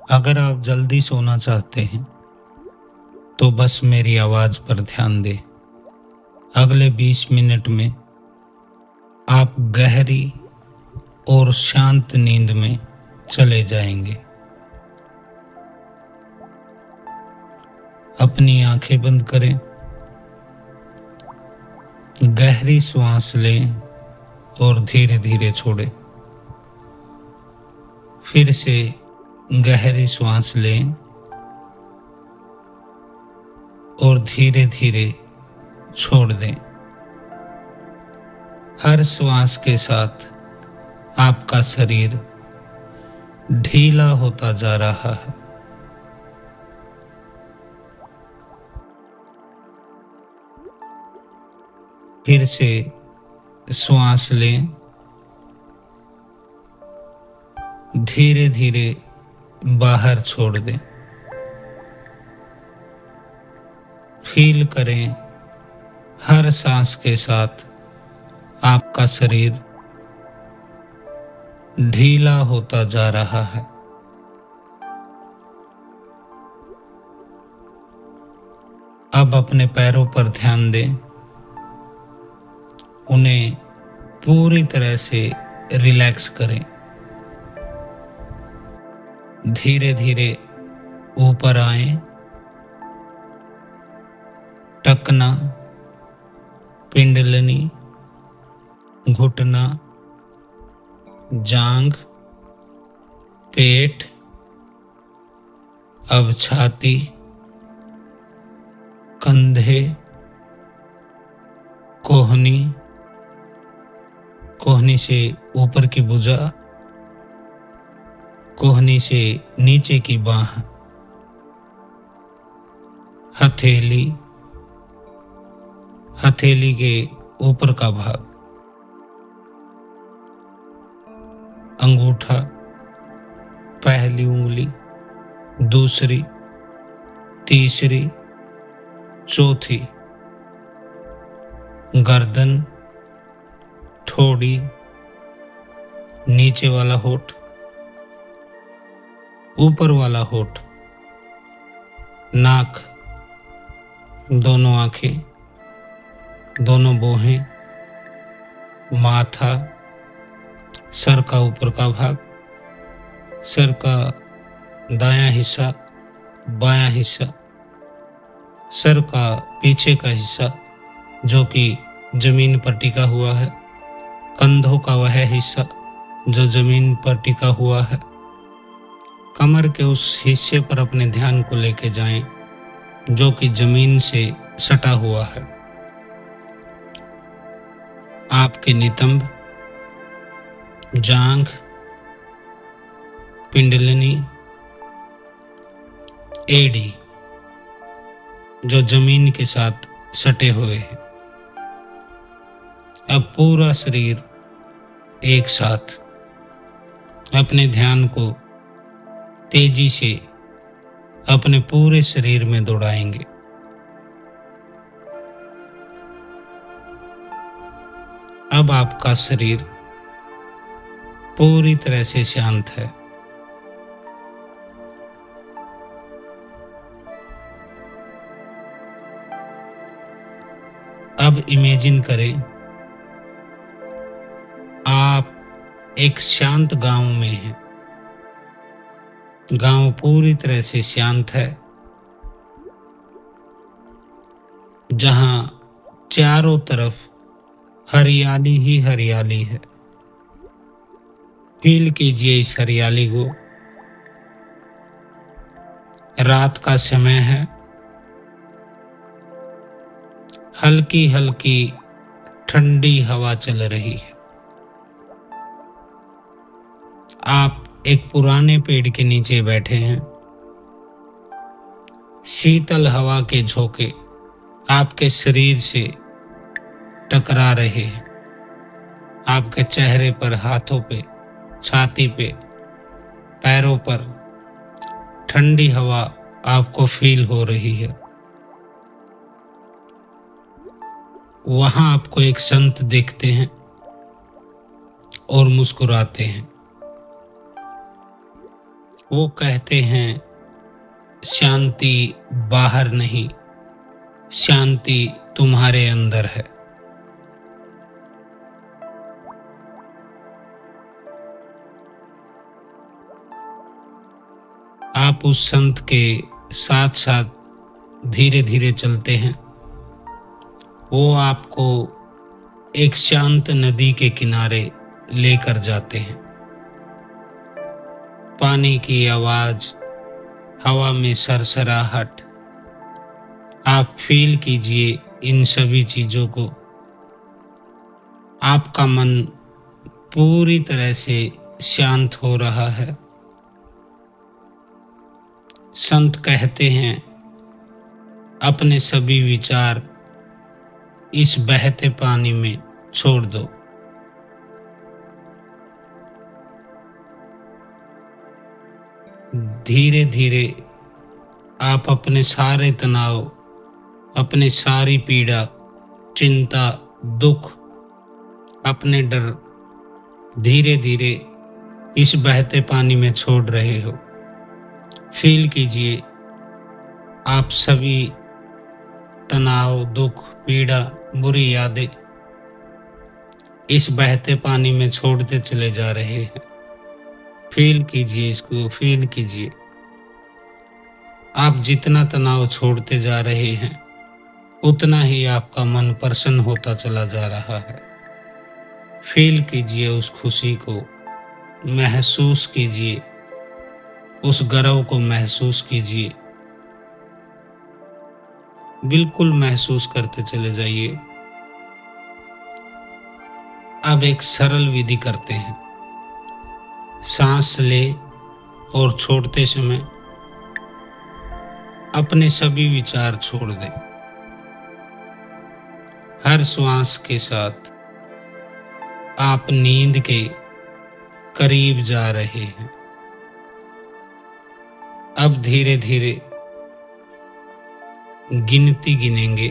अगर आप जल्दी सोना चाहते हैं तो बस मेरी आवाज पर ध्यान दें। अगले 20 मिनट में आप गहरी और शांत नींद में चले जाएंगे। अपनी आंखें बंद करें, गहरी सांस लें और धीरे धीरे छोड़ें। फिर से गहरी सांस लें और धीरे धीरे छोड़ दें। हर श्वास के साथ आपका शरीर ढीला होता जा रहा है। फिर से श्वास लें, धीरे धीरे बाहर छोड़ दें। फील करें हर सांस के साथ आपका शरीर ढीला होता जा रहा है। अब अपने पैरों पर ध्यान दें, उन्हें पूरी तरह से रिलैक्स करें। धीरे धीरे ऊपर आएं। टखना, पिंडलनी, घुटना, जांघ, पेट, अब छाती, कंधे, कोहनी, कोहनी से ऊपर की भुजा, कोहनी से नीचे की बाह, हथेली, हथेली के ऊपर का भाग, अंगूठा, पहली उंगली, दूसरी, तीसरी, चौथी, गर्दन, ठोड़ी, नीचे वाला होठ, ऊपर वाला होठ, नाक, दोनों आंखें, दोनों भौहें, माथा, सर का ऊपर का भाग, सर का दायां हिस्सा, बायां हिस्सा, सर का पीछे का हिस्सा जो कि जमीन पर टिका हुआ है, कंधों का वह हिस्सा जो जमीन पर टिका हुआ है। कमर के उस हिस्से पर अपने ध्यान को लेके जाएं जो कि जमीन से सटा हुआ है। आपके नितंब, जांघ, पिंडलिनी, एड़ी जो जमीन के साथ सटे हुए हैं। अब पूरा शरीर एक साथ अपने ध्यान को तेजी से अपने पूरे शरीर में दौड़ाएंगे। अब आपका शरीर पूरी तरह से शांत है। अब इमेजिन करें आप एक शांत गांव में हैं। गांव पूरी तरह से शांत है, जहां चारों तरफ हरियाली ही हरियाली है। फील कीजिए इस हरियाली को। रात का समय है, हल्की हल्की ठंडी हवा चल रही है। आप एक पुराने पेड़ के नीचे बैठे हैं। शीतल हवा के झोंके आपके शरीर से टकरा रहे हैं। आपके चेहरे पर, हाथों पे, छाती पे, पैरों पर ठंडी हवा आपको फील हो रही है। वहां आपको एक संत देखते हैं और मुस्कुराते हैं। वो कहते हैं शांति बाहर नहीं, शांति तुम्हारे अंदर है। आप उस संत के साथ साथ धीरे धीरे चलते हैं। वो आपको एक शांत नदी के किनारे लेकर जाते हैं। पानी की आवाज, हवा में सरसराहट, आप फील कीजिए इन सभी चीजों को। आपका मन पूरी तरह से शांत हो रहा है। संत कहते हैं अपने सभी विचार इस बहते पानी में छोड़ दो। धीरे धीरे आप अपने सारे तनाव, अपनी सारी पीड़ा, चिंता, दुख, अपने डर धीरे धीरे इस बहते पानी में छोड़ रहे हो। फील कीजिए आप सभी तनाव, दुख, पीड़ा, बुरी यादें इस बहते पानी में छोड़ते चले जा रहे हैं। फील कीजिए इसको, फील कीजिए। आप जितना तनाव छोड़ते जा रहे हैं उतना ही आपका मन प्रसन्न होता चला जा रहा है। फील कीजिए उस खुशी को, महसूस कीजिए उस गर्व को, महसूस कीजिए। बिल्कुल महसूस करते चले जाइए। अब एक सरल विधि करते हैं। सांस ले और छोड़ते समय अपने सभी विचार छोड़ दें। हर श्वास के साथ आप नींद के करीब जा रहे हैं। अब धीरे धीरे गिनती गिनेंगे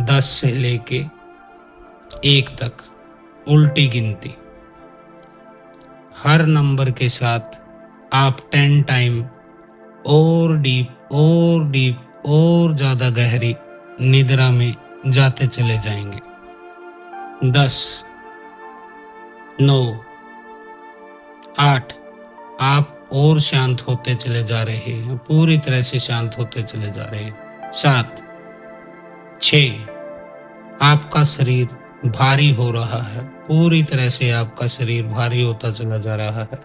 10 से लेके 1 तक, उल्टी गिनती। हर नंबर के साथ आप 10 टाइम और डीप और ज्यादा गहरी निद्रा में जाते चले जाएंगे। 10, 9, 8, आप और शांत होते चले जा रहे हैं, पूरी तरह से शांत होते चले जा रहे हैं। 7, 6, आपका शरीर भारी हो रहा है, पूरी तरह से आपका शरीर भारी होता चला जा रहा है।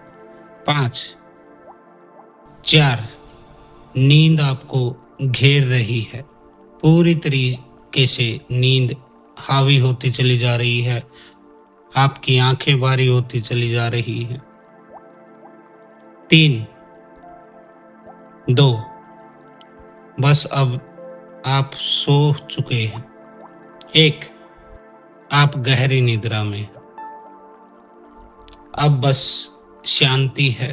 5, 4, नींद आपको घेर रही है, पूरी तरीके से नींद हावी होती चली जा रही है, आपकी आंखें भारी होती चली जा रही है। 3, 2, बस अब आप सो चुके हैं। 1, आप गहरी निद्रा में। अब बस शांति है।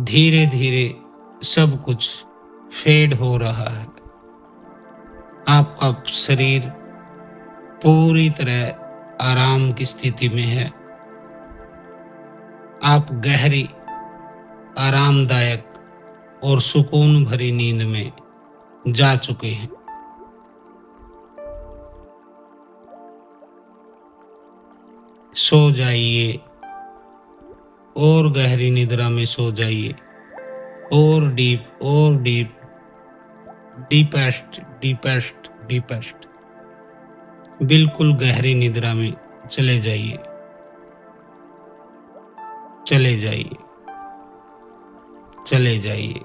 धीरे धीरे सब कुछ फेड हो रहा है। आपका शरीर पूरी तरह आराम की स्थिति में है। आप गहरी, आरामदायक और सुकून भरी नींद में जा चुके हैं। सो जाइए और गहरी निद्रा में सो जाइए, और डीप, डीपेस्ट, बिल्कुल गहरी निद्रा में चले जाइए, चले जाइए, चले जाइए।